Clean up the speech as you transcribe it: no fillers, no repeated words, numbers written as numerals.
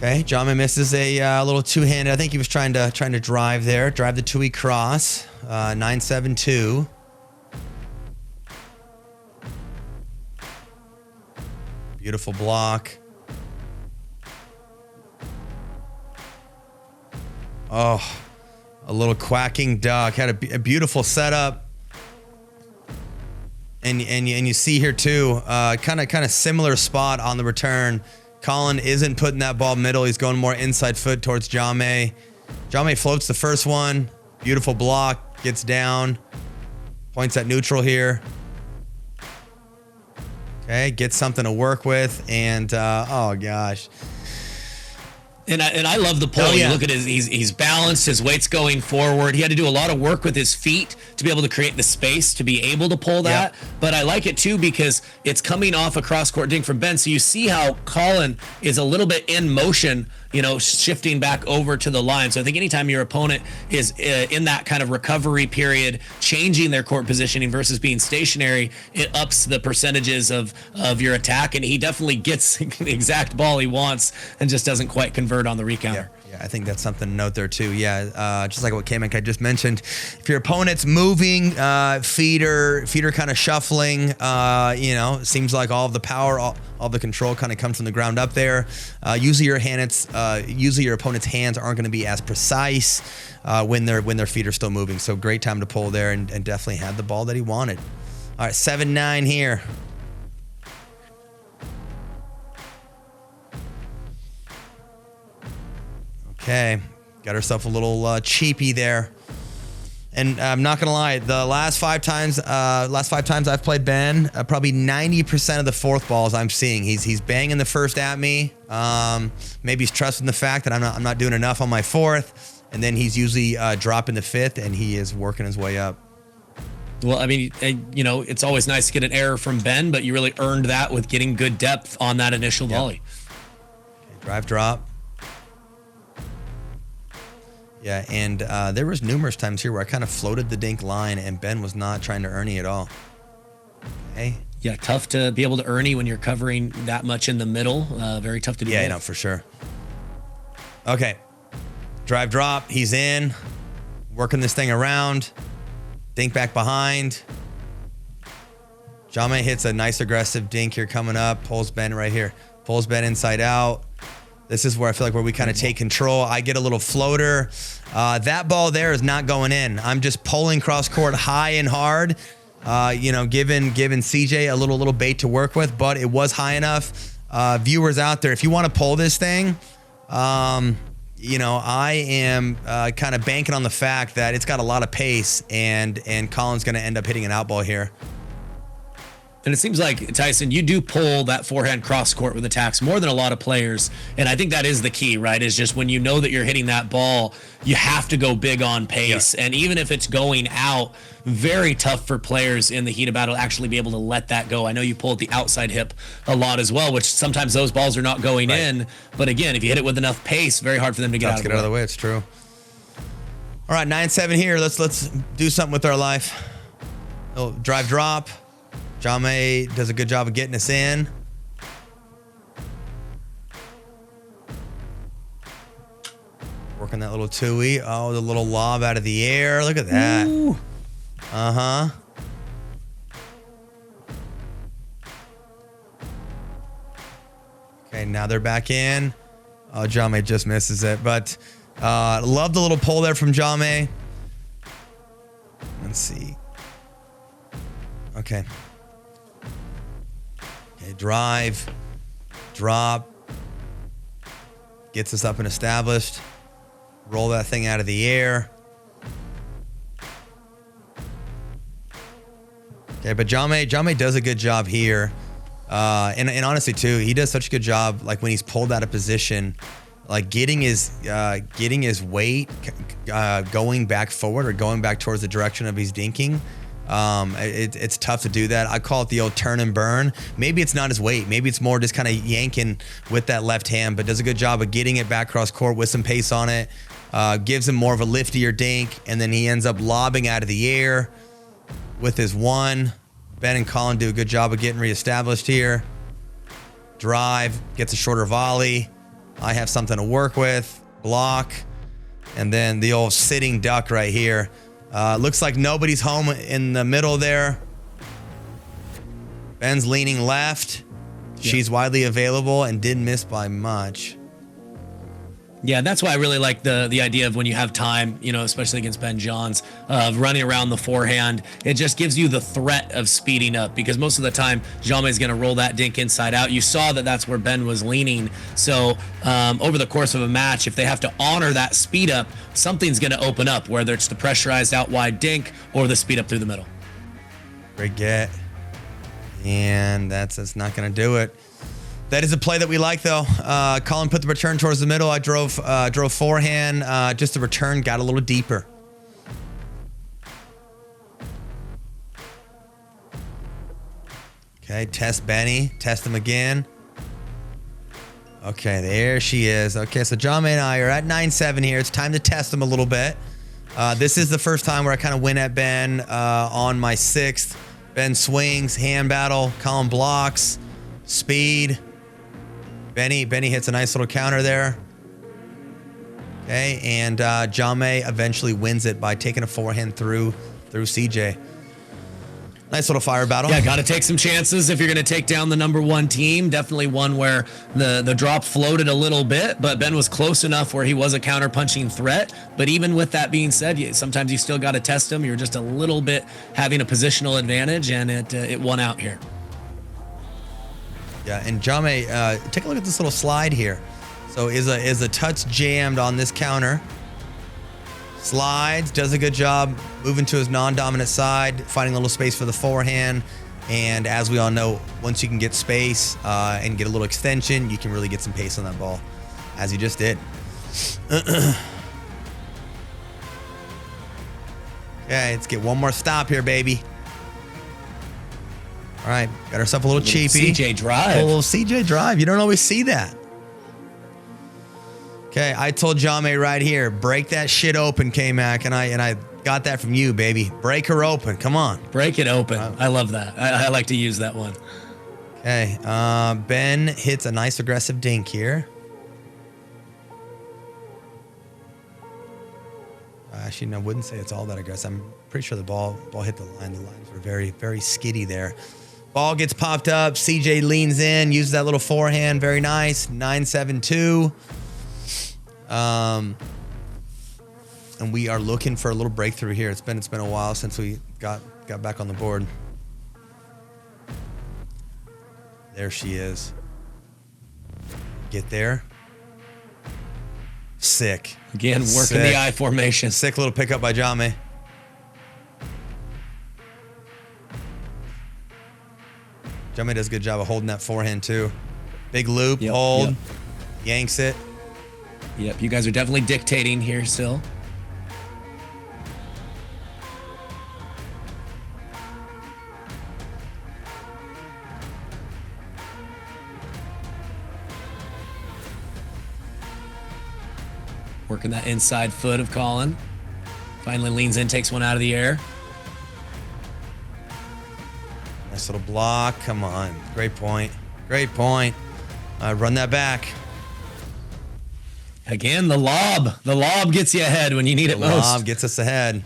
Okay, Jame misses a little two-handed. I think he was trying to drive there, drive the two-E cross. 9-7-2. Beautiful block. Oh, a little quacking duck. Had a beautiful setup. And you see here too, kind of similar spot on the return. Colin isn't putting that ball middle. He's going more inside foot towards Jame. Jame floats the first one. Beautiful block. Gets down. Points at neutral here. Okay, gets something to work with. And, oh, gosh. And I love the pull. Oh, yeah. You look at he's balanced, his weight's going forward. He had to do a lot of work with his feet to be able to create the space to be able to pull that. Yep. But I like it too because it's coming off a cross-court dink from Ben. So you see how Colin is a little bit in motion, you know, shifting back over to the line. So I think anytime your opponent is in that kind of recovery period, changing their court positioning versus being stationary, it ups the percentages of your attack. And he definitely gets the exact ball he wants and just doesn't quite convert on the recounter. Yeah, I think that's something to note there too. Yeah, just like what K-Mac I just mentioned. If your opponent's moving, feeder kind of shuffling, you know, it seems like all of the power, all the control kind of comes from the ground up there. Usually your opponent's hands aren't going to be as precise when their feet are still moving. So great time to pull there and definitely had the ball that he wanted. All right, 7-9 here. Okay, got herself a little cheapy there. And I'm not gonna lie, the last five times I've played Ben, probably 90% of the fourth balls I'm seeing, he's banging the first at me. Maybe he's trusting the fact that I'm not doing enough on my fourth, and then he's usually dropping the fifth, and he is working his way up. Well, I mean, you know, it's always nice to get an error from Ben, but you really earned that with getting good depth on that initial volley. Okay, drive drop. Yeah, and there was numerous times here where I kind of floated the dink line and Ben was not trying to Ernie at all. Okay. Yeah, tough to be able to Ernie when you're covering that much in the middle. Very tough to do. Yeah, no, for sure. Okay. Drive drop. He's in. Working this thing around. Dink back behind. Jame hits a nice aggressive dink here coming up. Pulls Ben right here. Pulls Ben inside out. This is where I feel like we kind of take control. I get a little floater. That ball there is not going in. I'm just pulling cross court high and hard. You know, giving CJ a little bait to work with, but it was high enough. Viewers out there, if you want to pull this thing, you know, I am kind of banking on the fact that it's got a lot of pace, and Colin's going to end up hitting an out ball here. And it seems like, Tyson, you do pull that forehand cross court with attacks more than a lot of players. And I think that is the key, right? Is just when you know that you're hitting that ball, you have to go big on pace. Yeah. And even if it's going out, very tough for players in the heat of battle to actually be able to let that go. I know you pull at the outside hip a lot as well, which sometimes those balls are not going in. But again, if you hit it with enough pace, very hard for them to get out of the way. It's true. All right, 9-7 here. Let's do something with our life. Oh, drive drop. Jame does a good job of getting us in. Working that little two-E. Oh, the little lob out of the air. Look at that. Ooh. Uh-huh. Okay, now they're back in. Oh, Jame just misses it. But love the little pull there from Jame. Let's see. Okay. Okay, drive, drop, gets us up and established. Roll that thing out of the air. Okay, but Jame does a good job here. And honestly, too, he does such a good job, like when he's pulled out of position, like getting his weight going back forward or going back towards the direction of his dinking. It's tough to do that. I call it the old turn and burn. Maybe it's not his weight. Maybe it's more just kind of yanking with that left hand, but does a good job of getting it back cross court with some pace on it. Gives him more of a liftier dink, and then he ends up lobbing out of the air with his one. Ben and Colin do a good job of getting reestablished here. Drive, gets a shorter volley. I have something to work with. Block. And then the old sitting duck right here. Looks like nobody's home in the middle there. Ben's leaning left. She's widely available and didn't miss by much. Yeah, that's why I really like the idea of when you have time, you know, especially against Ben Johns, of running around the forehand. It just gives you the threat of speeding up, because most of the time, Jaume is going to roll that dink inside out. You saw that that's where Ben was leaning. So over the course of a match, if they have to honor that speed up, something's going to open up, whether it's the pressurized out wide dink or the speed up through the middle. Great get. And that's not going to do it. That is a play that we like, though. Colin put the return towards the middle. I drove forehand. Just the return got a little deeper. Okay, test Benny. Test him again. Okay, there she is. Okay, so Jaume and I are at 9-7 here. It's time to test him a little bit. This is the first time where I kind of win at Ben on my 6th. Ben swings, hand battle. Colin blocks, speed. Benny hits a nice little counter there. Okay, and Jaume eventually wins it by taking a forehand through CJ. Nice little fire battle. Yeah, got to take some chances if you're going to take down the #1 team. Definitely one where the drop floated a little bit, but Ben was close enough where he was a counter-punching threat. But even with that being said, sometimes you still got to test him. You're just a little bit having a positional advantage, and it won out here. Yeah, and Jaume, take a look at this little slide here. So is a touch jammed on this counter. Slides, does a good job moving to his non-dominant side, finding a little space for the forehand. And as we all know, once you can get space and get a little extension, you can really get some pace on that ball, as he just did. Okay, let's get one more stop here, baby. All right, got ourselves a little cheapie. CJ drive. A little CJ drive. You don't always see that. Okay, I told Jaume right here, break that shit open, K-Mac, and I got that from you, baby. Break her open. Come on. Break it open. I love that. I like to use that one. Okay, Ben hits a nice aggressive dink here. Actually, no, I wouldn't say it's all that aggressive. I'm pretty sure the ball hit the line. The lines were very, very skiddy there. Ball gets popped up. CJ leans in, uses that little forehand. Very nice. 9-7-2. And we are looking for a little breakthrough here. It's been a while since we got back on the board. There she is. Get there. Sick. Again, working the I formation. Sick little pickup by Jaume. Jaume does a good job of holding that forehand too. Big loop, hold, yanks it. Yep, you guys are definitely dictating here still. Working that inside foot of Colin. Finally leans in, takes one out of the air. Nice little block. Come on. Great point. Great point. Run that back. Again, the lob. The lob gets you ahead when you need it most. The lob gets us ahead.